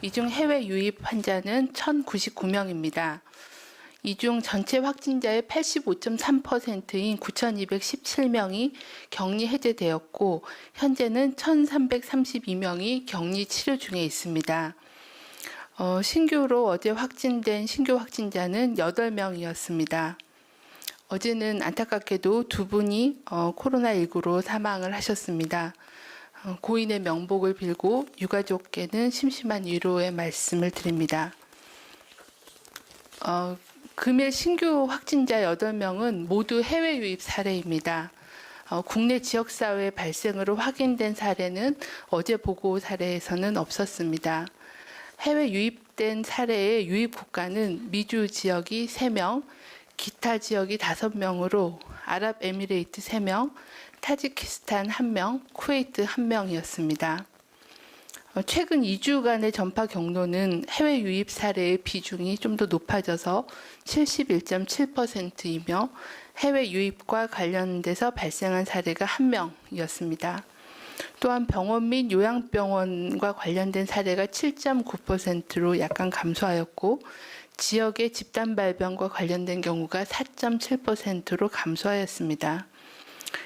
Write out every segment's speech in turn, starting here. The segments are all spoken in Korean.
이 중 해외 유입 환자는 1,099명입니다. 이 중 전체 확진자의 85.3%인 9,217명이 격리 해제되었고 현재는 1,332명이 격리 치료 중에 있습니다. 신규로 어제 확진된 신규 확진자는 8명이었습니다. 어제는 안타깝게도 두 분이 코로나19로 사망을 하셨습니다. 고인의 명복을 빌고 유가족께는 심심한 위로의 말씀을 드립니다. 금일 신규 확진자 8명은 모두 해외 유입 사례입니다. 국내 지역사회 발생으로 확인된 사례는 어제 보고 사례에서는 없었습니다. 해외 유입된 사례의 유입 국가는 미주 지역이 3명, 기타 지역이 5명으로 아랍에미레이트 3명, 타지키스탄 1명, 쿠웨이트 1명이었습니다. 최근 2주간의 전파 경로는 해외 유입 사례의 비중이 좀 더 높아져서 71.7%이며 해외 유입과 관련돼서 발생한 사례가 1명이었습니다. 또한 병원 및 요양병원과 관련된 사례가 7.9%로 약간 감소하였고 지역의 집단 발병과 관련된 경우가 4.7%로 감소하였습니다.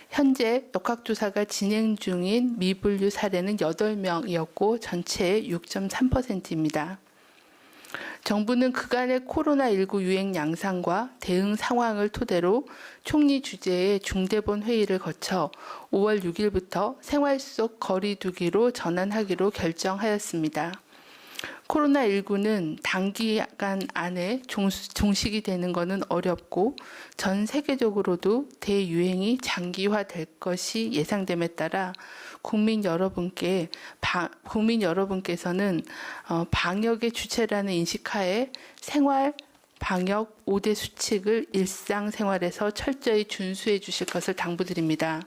현재 역학조사가 진행 중인 미분류 사례는 8명이었고 전체의 6.3%입니다. 정부는 그간의 코로나19 유행 양상과 대응 상황을 토대로 총리 주재의 중대본 회의를 거쳐 5월 6일부터 생활 속 거리 두기로 전환하기로 결정하였습니다. 코로나19는 단기간 안에 종식이 되는 것은 어렵고 전 세계적으로도 대유행이 장기화될 것이 예상됨에 따라 국민 여러분께서는 방역의 주체라는 인식하에 생활 방역 5대 수칙을 일상생활에서 철저히 준수해 주실 것을 당부드립니다.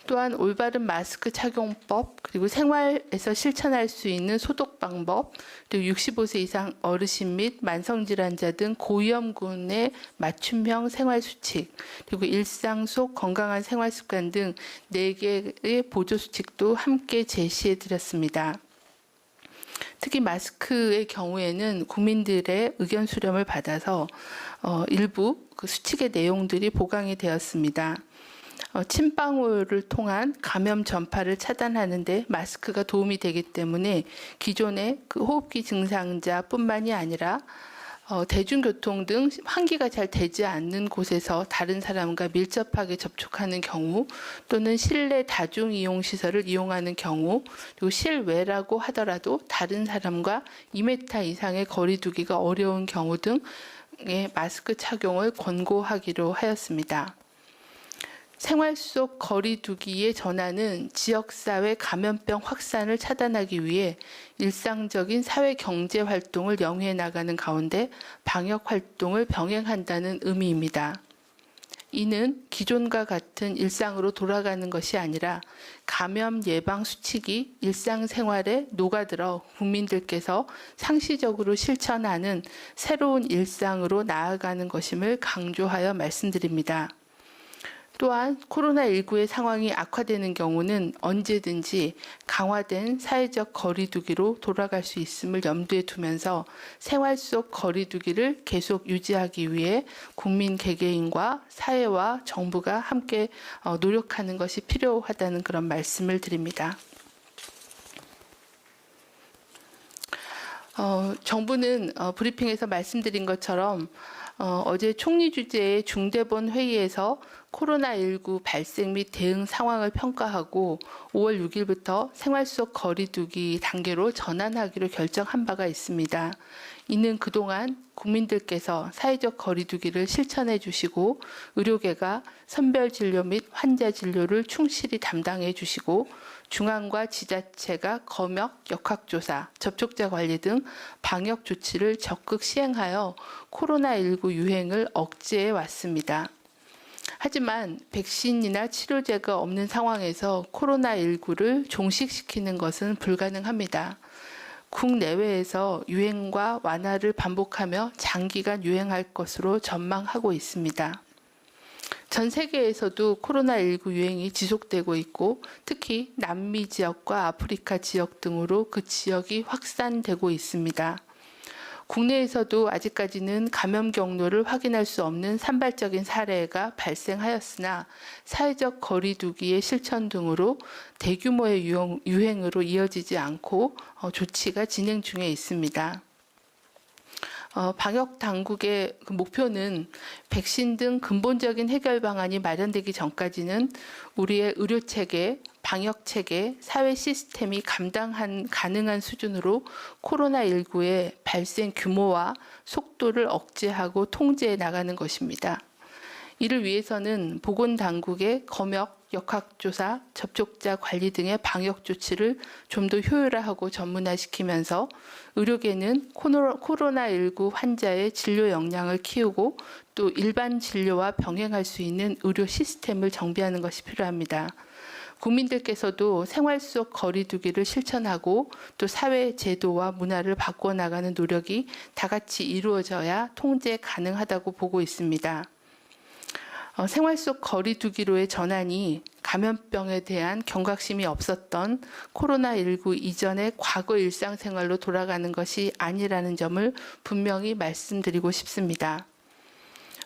또한 올바른 마스크 착용법, 그리고 생활에서 실천할 수 있는 소독 방법, 그리고 65세 이상 어르신 및 만성질환자 등 고위험군의 맞춤형 생활수칙, 그리고 일상 속 건강한 생활습관 등 4개의 보조수칙도 함께 제시해 드렸습니다. 특히 마스크의 경우에는 국민들의 의견 수렴을 받아서 일부 그 수칙의 내용들이 보강이 되었습니다. 침방울을 통한 감염 전파를 차단하는 데 마스크가 도움이 되기 때문에 기존의 그 호흡기 증상자뿐만이 아니라 대중교통 등 환기가 잘 되지 않는 곳에서 다른 사람과 밀접하게 접촉하는 경우 또는 실내 다중이용시설을 이용하는 경우 그리고 실외라고 하더라도 다른 사람과 2m 이상의 거리 두기가 어려운 경우 등의 마스크 착용을 권고하기로 하였습니다. 생활 속 거리 두기의 전환은 지역사회 감염병 확산을 차단하기 위해 일상적인 사회 경제 활동을 영위해 나가는 가운데 방역 활동을 병행한다는 의미입니다. 이는 기존과 같은 일상으로 돌아가는 것이 아니라 감염 예방 수칙이 일상생활에 녹아들어 국민들께서 상시적으로 실천하는 새로운 일상으로 나아가는 것임을 강조하여 말씀드립니다. 또한 코로나19의 상황이 악화되는 경우는 언제든지 강화된 사회적 거리두기로 돌아갈 수 있음을 염두에 두면서 생활 속 거리두기를 계속 유지하기 위해 국민 개개인과 사회와 정부가 함께 노력하는 것이 필요하다는 그런 말씀을 드립니다. 정부는 브리핑에서 말씀드린 것처럼 어제 총리 주재의 중대본 회의에서 코로나19 발생 및 대응 상황을 평가하고 5월 6일부터 생활 속 거리두기 단계로 전환하기로 결정한 바가 있습니다. 이는 그동안 국민들께서 사회적 거리두기를 실천해 주시고 의료계가 선별 진료 및 환자 진료를 충실히 담당해 주시고 중앙과 지자체가 검역, 역학조사, 접촉자 관리 등 방역 조치를 적극 시행하여 코로나19 유행을 억제해 왔습니다. 하지만 백신이나 치료제가 없는 상황에서 코로나19를 종식시키는 것은 불가능합니다. 국내외에서 유행과 완화를 반복하며 장기간 유행할 것으로 전망하고 있습니다. 전 세계에서도 코로나19 유행이 지속되고 있고 특히 남미 지역과 아프리카 지역 등으로 그 지역이 확산되고 있습니다. 국내에서도 아직까지는 감염 경로를 확인할 수 없는 산발적인 사례가 발생하였으나 사회적 거리 두기의 실천 등으로 대규모의 유행으로 이어지지 않고 조치가 진행 중에 있습니다. 방역 당국의 목표는 백신 등 근본적인 해결 방안이 마련되기 전까지는 우리의 의료 체계, 방역 체계, 사회 시스템이 가능한 수준으로 코로나19의 발생 규모와 속도를 억제하고 통제해 나가는 것입니다. 이를 위해서는 보건당국의 검역, 역학조사, 접촉자 관리 등의 방역 조치를 좀 더 효율화하고 전문화시키면서 의료계는 코로나19 환자의 진료 역량을 키우고 또 일반 진료와 병행할 수 있는 의료 시스템을 정비하는 것이 필요합니다. 국민들께서도 생활 속 거리 두기를 실천하고 또 사회 제도와 문화를 바꿔나가는 노력이 다 같이 이루어져야 통제 가능하다고 보고 있습니다. 생활 속 거리 두기로의 전환이 감염병에 대한 경각심이 없었던 코로나19 이전의 과거 일상생활로 돌아가는 것이 아니라는 점을 분명히 말씀드리고 싶습니다.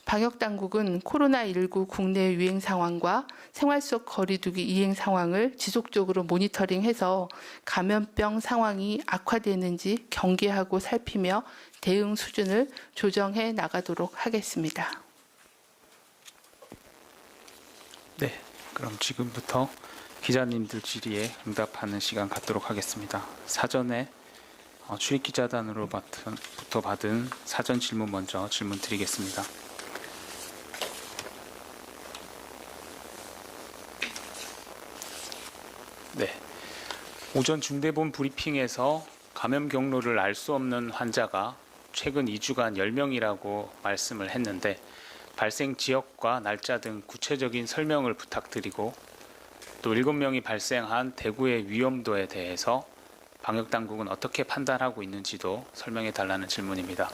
방역당국은 코로나19 국내 유행 상황과 생활 속 거리 두기 이행 상황을 지속적으로 모니터링해서 감염병 상황이 악화되는지 경계하고 살피며 대응 수준을 조정해 나가도록 하겠습니다. 네, 그럼 지금부터 기자님들 질의에 응답하는 시간 갖도록 하겠습니다. 사전에 출입기자단으로부터 받은 사전 질문 먼저 질문 드리겠습니다. 네, 오전 중대본 브리핑에서 감염 경로를 알 수 없는 환자가 최근 2주간 10명이라고 말씀을 했는데 발생 지역과 날짜 등 구체적인 설명을 부탁드리고 또 7명이 발생한 대구의 위험도에 대해서 방역당국은 어떻게 판단하고 있는지도 설명해 달라는 질문입니다.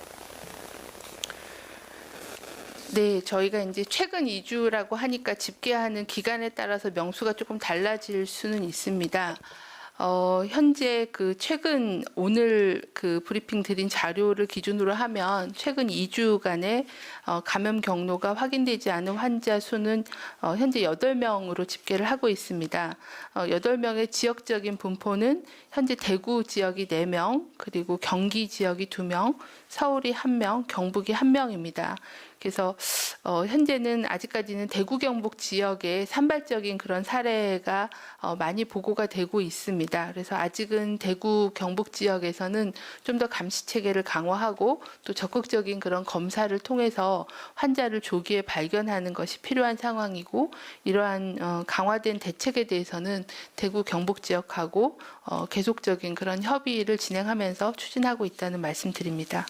네, 저희가 이제 최근 2주라고 하니까 집계하는 기간에 따라서 명수가 조금 달라질 수는 있습니다. 현재 최근 오늘 브리핑 드린 자료를 기준으로 하면 최근 2주간의 감염 경로가 확인되지 않은 환자 수는 현재 8명으로 집계를 하고 있습니다. 8명의 지역적인 분포는 현재 대구 지역이 4명, 그리고 경기 지역이 2명, 서울이 1명, 경북이 1명입니다. 그래서 현재는 아직까지는 대구 경북 지역에 산발적인 그런 사례가 많이 보고가 되고 있습니다. 그래서 아직은 대구 경북 지역에서는 좀 더 감시 체계를 강화하고 또 적극적인 그런 검사를 통해서 환자를 조기에 발견하는 것이 필요한 상황이고 이러한 강화된 대책에 대해서는 대구 경북 지역하고 계속적인 그런 협의를 진행하면서 추진하고 있다는 말씀드립니다.